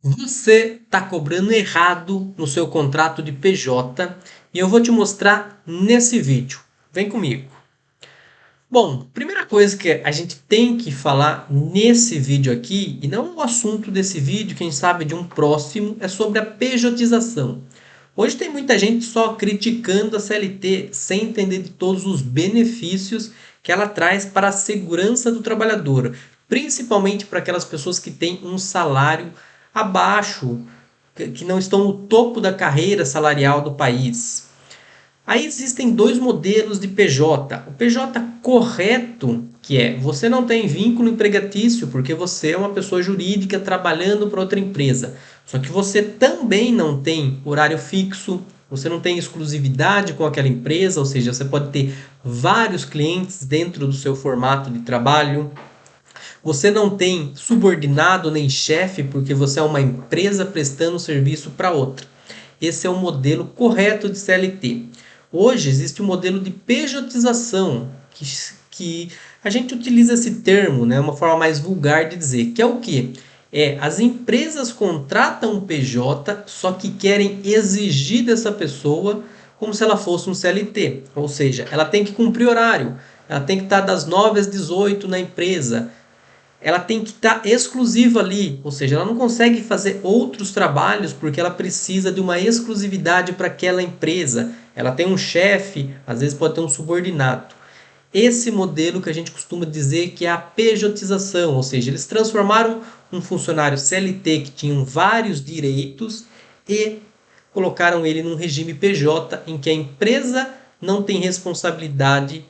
Você está cobrando errado no seu contrato de PJ e eu vou te mostrar nesse vídeo. Vem comigo. Bom, primeira coisa que a gente tem que falar nesse vídeo aqui, e não o assunto desse vídeo, quem sabe de um próximo, é sobre a pejotização. Hoje tem muita gente só criticando a CLT sem entender de todos os benefícios que ela traz para a segurança do trabalhador, principalmente para aquelas pessoas que têm um salário abaixo, que não estão no topo da carreira salarial do país. Aí existem dois modelos de PJ. O PJ correto, que é você não tem vínculo empregatício porque você é uma pessoa jurídica trabalhando para outra empresa. Só que você também não tem horário fixo, você não tem exclusividade com aquela empresa, ou seja, você pode ter vários clientes dentro do seu formato de trabalho. Você não tem subordinado nem chefe porque você é uma empresa prestando serviço para outra. Esse é o modelo correto de CLT. Hoje existe um modelo de pejotização, que a gente utiliza esse termo, né, uma forma mais vulgar de dizer, que é o que? As empresas contratam um PJ, só que querem exigir dessa pessoa como se ela fosse um CLT. Ou seja, ela tem que cumprir horário, ela tem que estar das 9 às 18 na empresa, ela tem que estar exclusiva ali, ou seja, ela não consegue fazer outros trabalhos porque ela precisa de uma exclusividade para aquela empresa. Ela tem um chefe, às vezes pode ter um subordinado. Esse modelo que a gente costuma dizer que é a pejotização, ou seja, eles transformaram um funcionário CLT que tinha vários direitos e colocaram ele num regime PJ em que a empresa não tem responsabilidade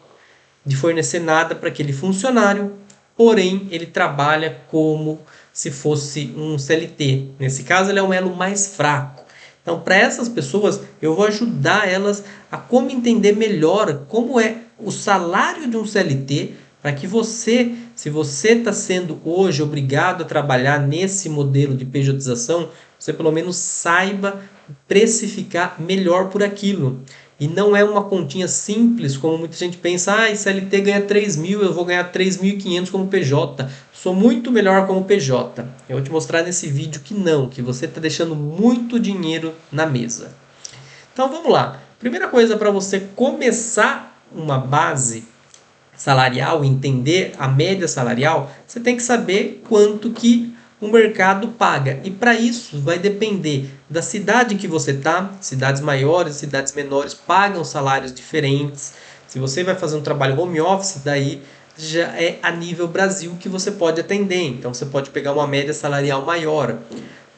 de fornecer nada para aquele funcionário, porém ele trabalha como se fosse um CLT. Nesse caso, ele é um elo mais fraco. Então, para essas pessoas, eu vou ajudar elas a como entender melhor como é o salário de um CLT, para que você, se você está sendo hoje obrigado a trabalhar nesse modelo de pejotização, você pelo menos saiba precificar melhor por aquilo. E não é uma continha simples, como muita gente pensa, CLT ganha 3 mil, eu vou ganhar 3.500 como PJ. Sou muito melhor como PJ. Eu vou te mostrar nesse vídeo que não, que você está deixando muito dinheiro na mesa. Então vamos lá. Primeira coisa para você começar uma base salarial, entender a média salarial, você tem que saber quanto que o mercado paga. E para isso vai depender da cidade que você está. Cidades maiores, cidades menores pagam salários diferentes. Se você vai fazer um trabalho home office, daí já é a nível Brasil que você pode atender. Então você pode pegar uma média salarial maior.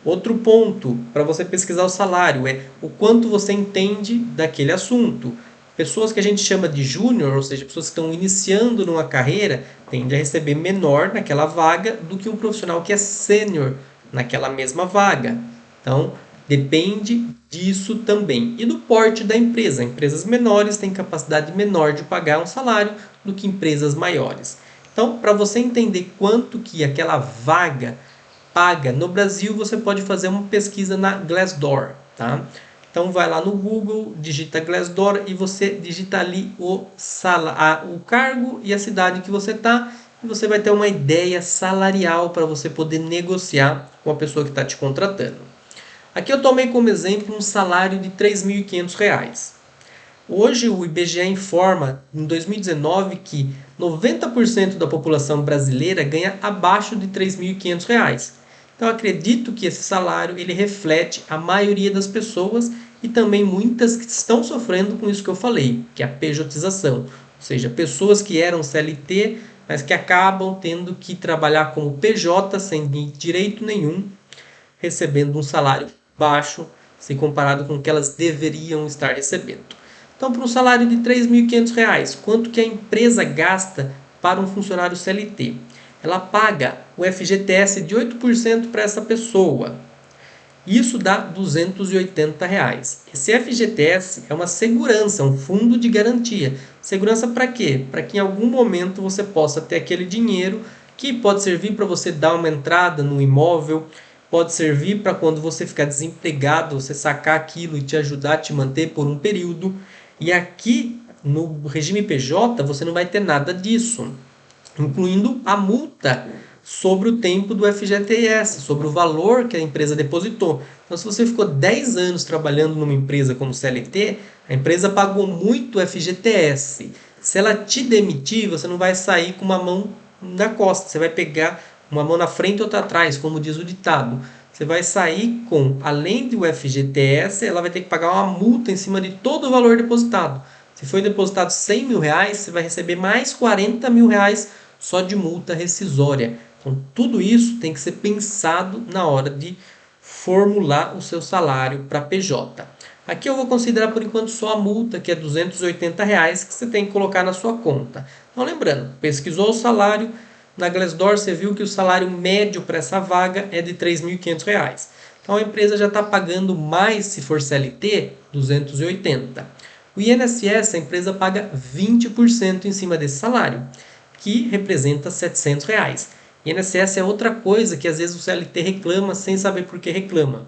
Outro ponto para você pesquisar o salário é o quanto você entende daquele assunto. Pessoas que a gente chama de júnior, ou seja, pessoas que estão iniciando numa carreira, tendem a receber menor naquela vaga do que um profissional que é sênior naquela mesma vaga. Então, depende disso também. E do porte da empresa. Empresas menores têm capacidade menor de pagar um salário do que empresas maiores. Então, para você entender quanto que aquela vaga paga no Brasil, você pode fazer uma pesquisa na Glassdoor, tá? Então vai lá no Google, digita Glassdoor e você digita ali o cargo e a cidade que você está e você vai ter uma ideia salarial para você poder negociar com a pessoa que está te contratando. Aqui eu tomei como exemplo um salário de R$ 3.500. Hoje o IBGE informa, em 2019, que 90% da população brasileira ganha abaixo de R$ 3.500. Então eu acredito que esse salário ele reflete a maioria das pessoas e também muitas que estão sofrendo com isso que eu falei, que é a pejotização. Ou seja, pessoas que eram CLT, mas que acabam tendo que trabalhar como PJ sem direito nenhum, recebendo um salário baixo se comparado com o que elas deveriam estar recebendo. Então, para um salário de R$ 3.500, quanto que a empresa gasta para um funcionário CLT? Ela paga o FGTS de 8% para essa pessoa. Isso dá R$ 280. Esse FGTS é uma segurança, um fundo de garantia. Segurança para quê? Para que em algum momento você possa ter aquele dinheiro que pode servir para você dar uma entrada no imóvel, pode servir para quando você ficar desempregado, você sacar aquilo e te ajudar a te manter por um período. E aqui no regime PJ você não vai ter nada disso, incluindo a multa sobre o tempo do FGTS, sobre o valor que a empresa depositou. Então, se você ficou 10 anos trabalhando numa empresa como CLT, a empresa pagou muito FGTS. Se ela te demitir, você não vai sair com uma mão na costa, você vai pegar uma mão na frente e outra atrás, como diz o ditado. Você vai sair com, além do FGTS, ela vai ter que pagar uma multa em cima de todo o valor depositado. Se foi depositado 100 mil reais, você vai receber mais 40 mil reais só de multa rescisória. Então, tudo isso tem que ser pensado na hora de formular o seu salário para PJ. Aqui eu vou considerar por enquanto só a multa, que é R$ 280, que você tem que colocar na sua conta. Então, lembrando, pesquisou o salário, na Glassdoor você viu que o salário médio para essa vaga é de R$ 3.500. Então, a empresa já está pagando mais, se for CLT, 280. O INSS, a empresa paga 20% em cima desse salário, que representa R$ 700. INSS é outra coisa que às vezes o CLT reclama sem saber por que reclama.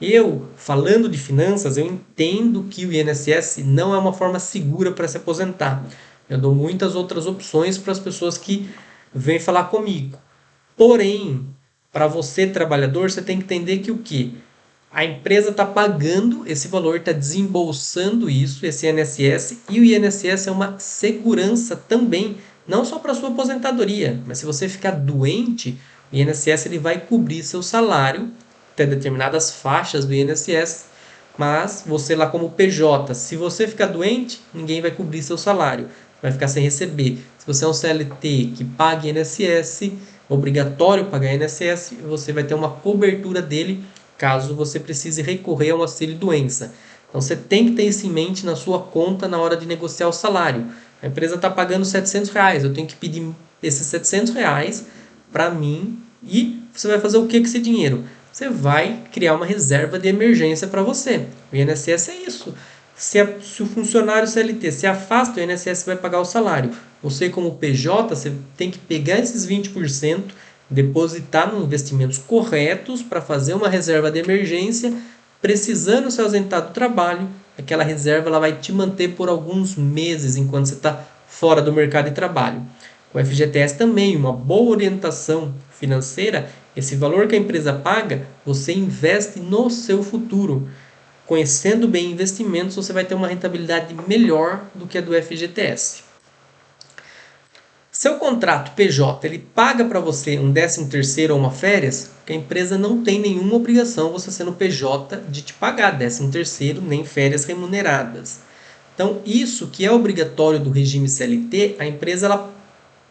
Eu, falando de finanças, eu entendo que o INSS não é uma forma segura para se aposentar. Eu dou muitas outras opções para as pessoas que vêm falar comigo. Porém, para você, trabalhador, você tem que entender que o quê? A empresa está pagando esse valor, está desembolsando isso, esse INSS, e o INSS é uma segurança também, não só para a sua aposentadoria, mas se você ficar doente, o INSS ele vai cobrir seu salário, até determinadas faixas do INSS, mas você lá como PJ, se você ficar doente, ninguém vai cobrir seu salário, vai ficar sem receber. Se você é um CLT que paga INSS, obrigatório pagar INSS, você vai ter uma cobertura dele caso você precise recorrer ao auxílio-doença. Então você tem que ter isso em mente na sua conta na hora de negociar o salário. A empresa está pagando R$ 700, eu tenho que pedir esses R$ 700 para mim e você vai fazer o que com esse dinheiro? Você vai criar uma reserva de emergência para você. O INSS é isso. Se o funcionário CLT se afasta, o INSS vai pagar o salário. Você, como PJ, você tem que pegar esses 20%, depositar em investimentos corretos para fazer uma reserva de emergência. Precisando se ausentar do trabalho, aquela reserva ela vai te manter por alguns meses enquanto você está fora do mercado de trabalho. O FGTS também, uma boa orientação financeira, esse valor que a empresa paga, você investe no seu futuro. Conhecendo bem investimentos, você vai ter uma rentabilidade melhor do que a do FGTS. Seu contrato PJ, ele paga para você um 13º ou uma férias, porque a empresa não tem nenhuma obrigação, você sendo PJ, de te pagar 13º nem férias remuneradas. Então, isso que é obrigatório do regime CLT, a empresa ela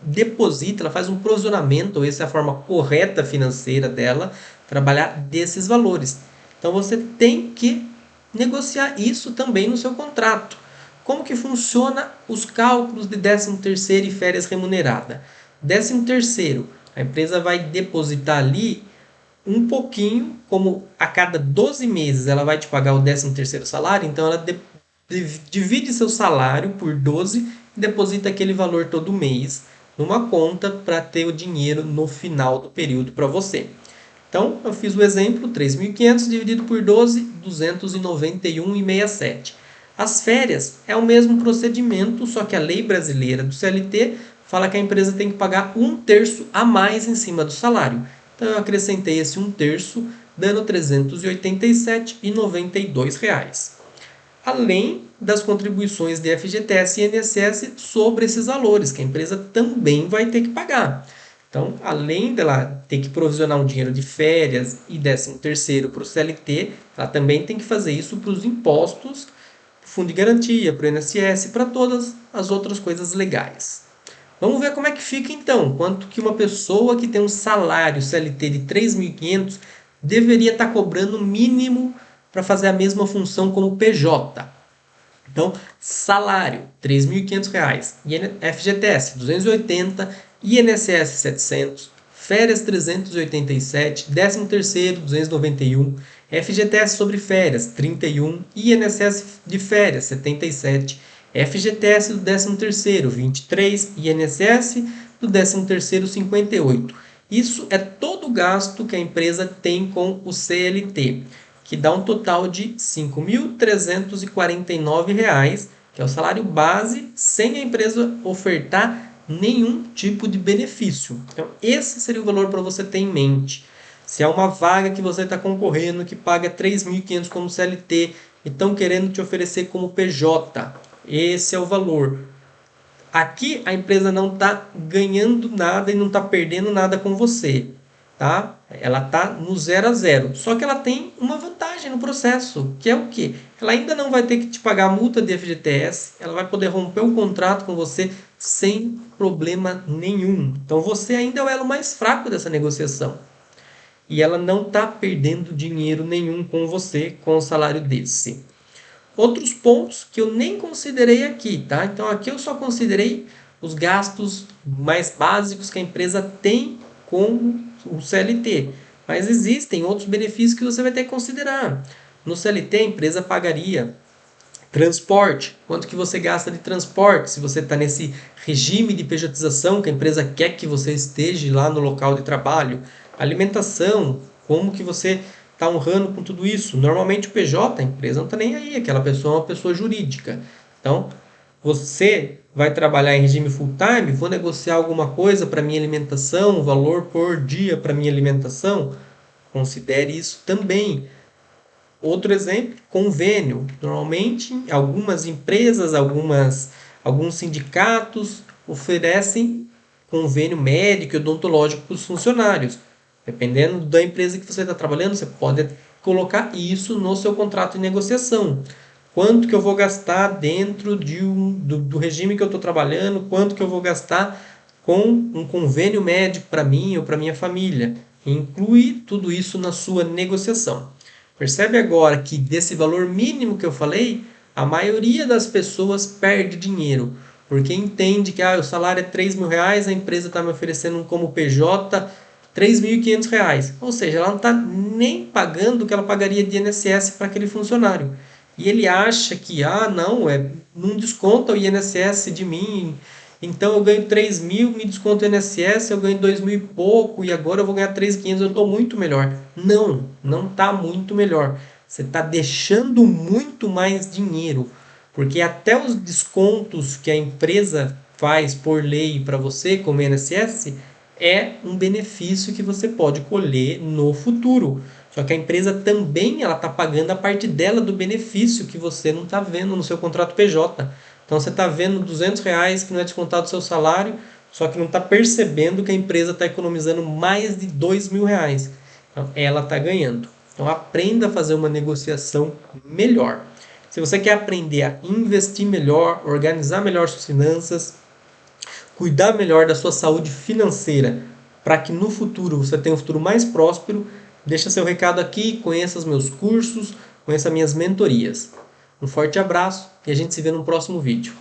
deposita, ela faz um provisionamento, essa é a forma correta financeira dela, trabalhar desses valores. Então, você tem que negociar isso também no seu contrato. Como que funciona os cálculos de 13º e férias remunerada? 13º, a empresa vai depositar ali um pouquinho, como a cada 12 meses ela vai te pagar o 13º salário, então ela divide seu salário por 12 e deposita aquele valor todo mês numa conta para ter o dinheiro no final do período para você. Então, eu fiz o exemplo, 3.500 dividido por 12, 291,67. As férias é o mesmo procedimento, só que a lei brasileira do CLT fala que a empresa tem que pagar 1/3 a mais em cima do salário. Então, eu acrescentei esse 1/3, dando R$ 387,92. Além das contribuições de FGTS e INSS sobre esses valores, que a empresa também vai ter que pagar. Então, além dela ter que provisionar um dinheiro de férias e 13º para o CLT, ela também tem que fazer isso para os impostos, fundo de garantia, para o INSS, para todas as outras coisas legais. Vamos ver como é que fica então, quanto que uma pessoa que tem um salário CLT de 3.500 deveria estar cobrando mínimo para fazer a mesma função como PJ. Então, salário, R$ 3.500, FGTS, 280, INSS, 700, férias, 387, 13º, 291, FGTS sobre férias, 31, INSS de férias, 77, FGTS do 13º, 23, INSS do 13º, 58. Isso é todo o gasto que a empresa tem com o CLT, que dá um total de R$ 5.349, que é o salário base, sem a empresa ofertar nenhum tipo de benefício. Então, esse seria o valor para você ter em mente. Se é uma vaga que você está concorrendo que paga 3.500 como CLT e estão querendo te oferecer como PJ, esse é o valor. Aqui a empresa não está ganhando nada e não está perdendo nada com você, tá? Ela está no 0 a 0. Só que ela tem uma vantagem no processo, que é o quê? Ela ainda não vai ter que te pagar a multa de FGTS, ela vai poder romper o contrato com você sem problema nenhum. Então você ainda é o elo mais fraco dessa negociação. E ela não está perdendo dinheiro nenhum com você com o salário desse. Outros pontos que eu nem considerei aqui, tá? Então aqui eu só considerei os gastos mais básicos que a empresa tem com o CLT. Mas existem outros benefícios que você vai ter que considerar. No CLT a empresa pagaria transporte, quanto que você gasta de transporte, se você está nesse regime de pejotização que a empresa quer que você esteja lá no local de trabalho, alimentação, como que você está honrando com tudo isso. Normalmente o PJ, a empresa não está nem aí, aquela pessoa é uma pessoa jurídica. Então, você vai trabalhar em regime full time, vou negociar alguma coisa para minha alimentação, valor por dia para minha alimentação, considere isso também. Outro exemplo, convênio. Normalmente, algumas empresas, alguns sindicatos oferecem convênio médico e odontológico para os funcionários. Dependendo da empresa que você está trabalhando, você pode colocar isso no seu contrato de negociação. Quanto que eu vou gastar dentro do regime que eu estou trabalhando, quanto que eu vou gastar com um convênio médico para mim ou para minha família. Inclui tudo isso na sua negociação. Percebe agora que desse valor mínimo que eu falei, a maioria das pessoas perde dinheiro, porque entende que o salário é 3 mil reais, a empresa está me oferecendo como PJ 3.500 reais. Ou seja, ela não está nem pagando o que ela pagaria de INSS para aquele funcionário. E ele acha que, não desconta o INSS de mim, então eu ganho 3 mil, me desconto o INSS, eu ganho 2 mil e pouco, e agora eu vou ganhar 3.500, eu estou muito melhor. Não está muito melhor. Você está deixando muito mais dinheiro, porque até os descontos que a empresa faz por lei para você, como INSS, é um benefício que você pode colher no futuro. Só que a empresa também está pagando a parte dela do benefício que você não está vendo no seu contrato PJ. Então você está vendo R$ 200 que não é descontado do seu salário, só que não está percebendo que a empresa está economizando mais de R$ 2.000. Então ela está ganhando. Então aprenda a fazer uma negociação melhor. Se você quer aprender a investir melhor, organizar melhor suas finanças, cuidar melhor da sua saúde financeira, para que no futuro você tenha um futuro mais próspero, deixa seu recado aqui, conheça os meus cursos, conheça minhas mentorias. Um forte abraço e a gente se vê no próximo vídeo.